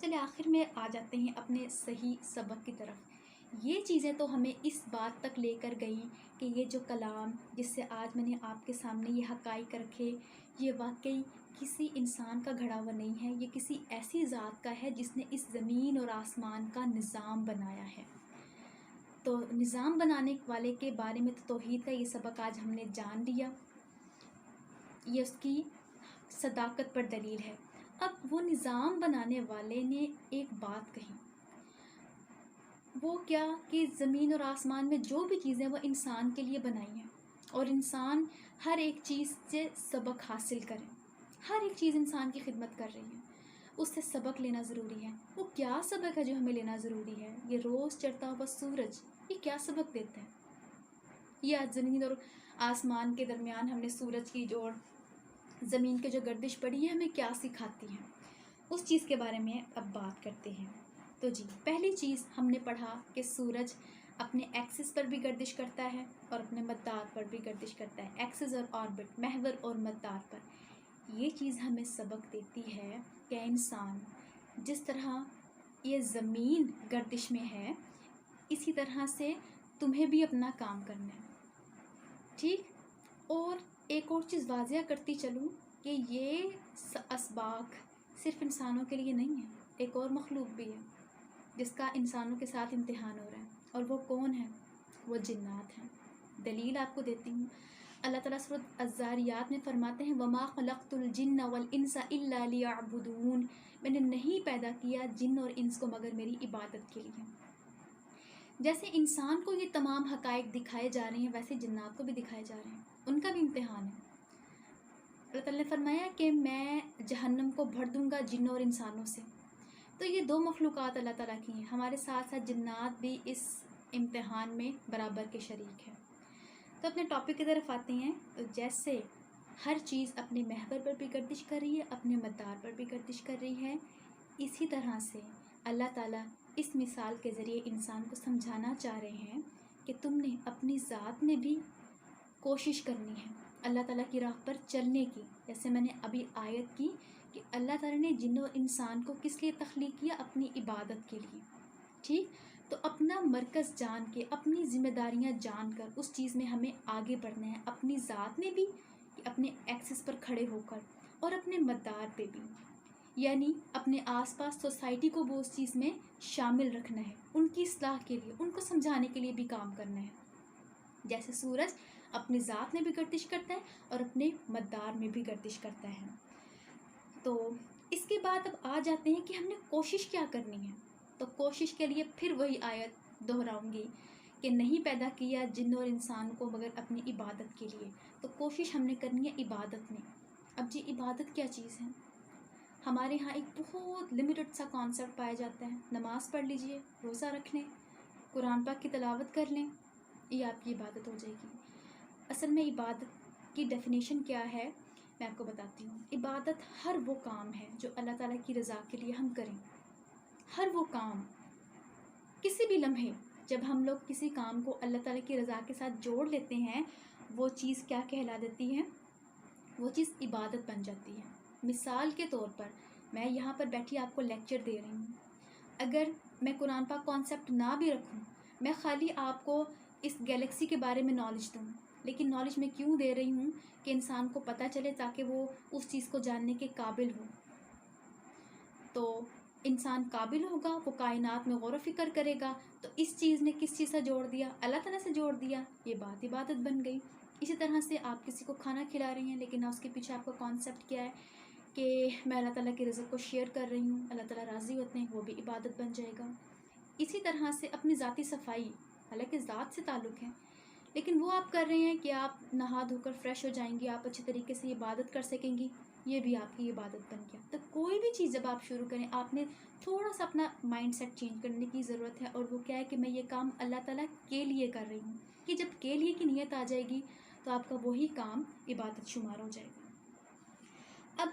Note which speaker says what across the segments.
Speaker 1: چلے آخر میں آ جاتے ہیں اپنے صحیح سبق کی طرف۔ یہ چیزیں تو ہمیں اس بات تک لے کر گئیں کہ یہ جو کلام جس سے آج میں نے آپ کے سامنے یہ حقائق رکھے، یہ واقعی کسی انسان کا گھڑا ہوا نہیں ہے، یہ کسی ایسی ذات کا ہے جس نے اس زمین اور آسمان کا نظام بنایا ہے۔ تو نظام بنانے والے کے بارے میں تو توحید کا یہ سبق آج ہم نے جان لیا، یہ اس کی صداقت پر دلیل ہے۔ اب وہ نظام بنانے والے نے ایک بات کہی، وہ کیا کہ زمین اور آسمان میں جو بھی چیزیں وہ انسان کے لیے بنائی ہیں، اور انسان ہر ایک چیز سے سبق حاصل کرے۔ ہر ایک چیز انسان کی خدمت کر رہی ہے، اس سے سبق لینا ضروری ہے۔ وہ کیا سبق ہے جو ہمیں لینا ضروری ہے؟ یہ روز چڑھتا ہوا سورج یہ کیا سبق دیتا ہے؟ یہ آج زمین اور آسمان کے درمیان ہم نے سورج کی جو زمین کے جو گردش پڑی ہے ہمیں کیا سکھاتی ہے، اس چیز کے بارے میں اب بات کرتے ہیں۔ تو جی، پہلی چیز ہم نے پڑھا کہ سورج اپنے ایکسس پر بھی گردش کرتا ہے اور اپنے مدار پر بھی گردش کرتا ہے، ایکسس اور آربٹ، محور اور مدار پر۔ یہ چیز ہمیں سبق دیتی ہے کہ انسان جس طرح یہ زمین گردش میں ہے، اسی طرح سے تمہیں بھی اپنا کام کرنا ہے، ٹھیک؟ اور ایک اور چیز واضح کرتی چلوں کہ یہ اسباق صرف انسانوں کے لیے نہیں ہے، ایک اور مخلوق بھی ہے جس کا انسانوں کے ساتھ امتحان ہو رہا ہے، اور وہ کون ہے؟ وہ جنات ہیں۔ دلیل آپ کو دیتی ہوں، اللہ تعالیٰ سورۃ الذاریات میں فرماتے ہیں وَمَا خَلَقْتُ الْجِنَّ وَالْإِنسَ إِلَّا لِيَعْبُدُونِ، میں نے نہیں پیدا کیا جن اور انس کو مگر میری عبادت کے لیے۔ جیسے انسان کو یہ تمام حقائق دکھائے جا رہے ہیں ویسے جنات کو بھی دکھائے جا رہے ہیں، ان کا بھی امتحان ہے۔ اللہ تعالیٰ نے فرمایا کہ میں جہنم کو بھر دوں گا جنوں اور انسانوں سے۔ تو یہ دو مخلوقات اللہ تعالیٰ کی ہیں، ہمارے ساتھ ساتھ جنات بھی اس امتحان میں برابر کے شریک ہیں۔ تو اپنے ٹاپک کی طرف آتے ہیں۔ تو جیسے ہر چیز اپنے محور پر بھی گردش کر رہی ہے، اپنے مدار پر بھی گردش کر رہی ہے، اسی طرح سے اللہ تعالیٰ اس مثال کے ذریعے انسان کو سمجھانا چاہ رہے ہیں کہ تم نے اپنی ذات میں بھی کوشش کرنی ہے اللہ تعالیٰ کی راہ پر چلنے کی۔ جیسے میں نے ابھی آیت کی کہ اللہ تعالیٰ نے جن و انسان کو کس لیے تخلیق کیا؟ اپنی عبادت کے لیے، ٹھیک؟ تو اپنا مرکز جان کے، اپنی ذمہ داریاں جان کر اس چیز میں ہمیں آگے بڑھنا ہے، اپنی ذات میں بھی، اپنے ایکسس پر کھڑے ہو کر، اور اپنے مدار پہ بھی، یعنی اپنے آس پاس سوسائٹی کو بھی اس چیز میں شامل رکھنا ہے، ان کی اصلاح کے لیے، ان کو سمجھانے کے لیے بھی کام کرنا ہے۔ جیسے سورج اپنی ذات میں بھی گردش کرتا ہے اور اپنے مدار میں بھی گردش کرتا ہے۔ تو اس کے بعد اب آ جاتے ہیں کہ ہم نے کوشش کیا کرنی ہے۔ تو کوشش کے لیے پھر وہی آیت دہراؤں گی کہ نہیں پیدا کیا جن اور انسان کو مگر اپنی عبادت کے لیے۔ تو کوشش ہم نے کرنی ہے عبادت میں۔ اب جی عبادت کیا چیز ہے؟ ہمارے ہاں ایک بہت لمیٹڈ سا کانسیپٹ پایا جاتا ہے، نماز پڑھ لیجئے، روزہ رکھ لیں، قرآن پاک کی تلاوت کر لیں، یہ آپ کی عبادت ہو جائے گی۔ اصل میں عبادت کی ڈیفینیشن کیا ہے میں آپ کو بتاتی ہوں۔ عبادت ہر وہ کام ہے جو اللہ تعالیٰ کی رضا کے لیے ہم کریں، ہر وہ کام، کسی بھی لمحے جب ہم لوگ کسی کام کو اللہ تعالیٰ کی رضا کے ساتھ جوڑ لیتے ہیں، وہ چیز کیا کہلا دیتی ہے؟ وہ چیز عبادت بن جاتی ہے۔ مثال کے طور پر میں یہاں پر بیٹھی آپ کو لیکچر دے رہی ہوں، اگر میں قرآن پاک کانسیپٹ نہ بھی رکھوں، میں خالی آپ کو اس گیلیکسی کے بارے میں نالج دوں، لیکن نالج میں کیوں دے رہی ہوں کہ انسان کو پتہ چلے تاکہ وہ اس چیز کو جاننے کے قابل ہو۔ تو انسان قابل ہوگا، وہ کائنات میں غور و فکر کرے گا، تو اس چیز نے کس چیز سے جوڑ دیا؟ اللہ تعالیٰ سے جوڑ دیا، یہ بات عبادت بن گئی۔ اسی طرح سے آپ کسی کو کھانا کھلا رہی ہیں، لیکن اس کے پیچھے آپ کا کانسیپٹ کیا ہے کہ میں اللہ تعالیٰ کے رزق کو شیئر کر رہی ہوں، اللہ تعالیٰ راضی ہوتے ہیں، وہ بھی عبادت بن جائے گا۔ اسی طرح سے اپنی ذاتی صفائی، حالانکہ ذات سے تعلق ہے، لیکن وہ آپ کر رہے ہیں کہ آپ نہا دھو کر فریش ہو جائیں گی، آپ اچھے طریقے سے عبادت کر سکیں گی، یہ بھی آپ کی عبادت بن گیا۔ تو کوئی بھی چیز جب آپ شروع کریں، آپ نے تھوڑا سا اپنا مائنڈ سیٹ چینج کرنے کی ضرورت ہے، اور وہ کیا ہے کہ میں یہ کام اللہ تعالیٰ کے لیے کر رہی ہوں، کہ جب کے لیے کی نیت آ جائے گی تو آپ کا وہی کام عبادت شمار ہو جائے گا۔ اب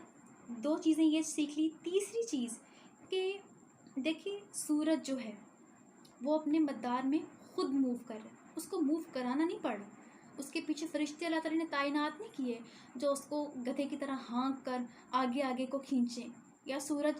Speaker 1: دو چیزیں یہ سیکھ لی۔ تیسری چیز کہ دیکھیے سورج جو ہے وہ اپنے مدار میں خود موو کر رہا ہے، اس کو موو کرانا نہیں پڑ رہا، اس کے پیچھے فرشتے اللہ تعالیٰ نے تعینات نہیں کیے جو اس کو گدھے کی طرح ہانک کر آگے آگے کو کھینچیں، یا سورج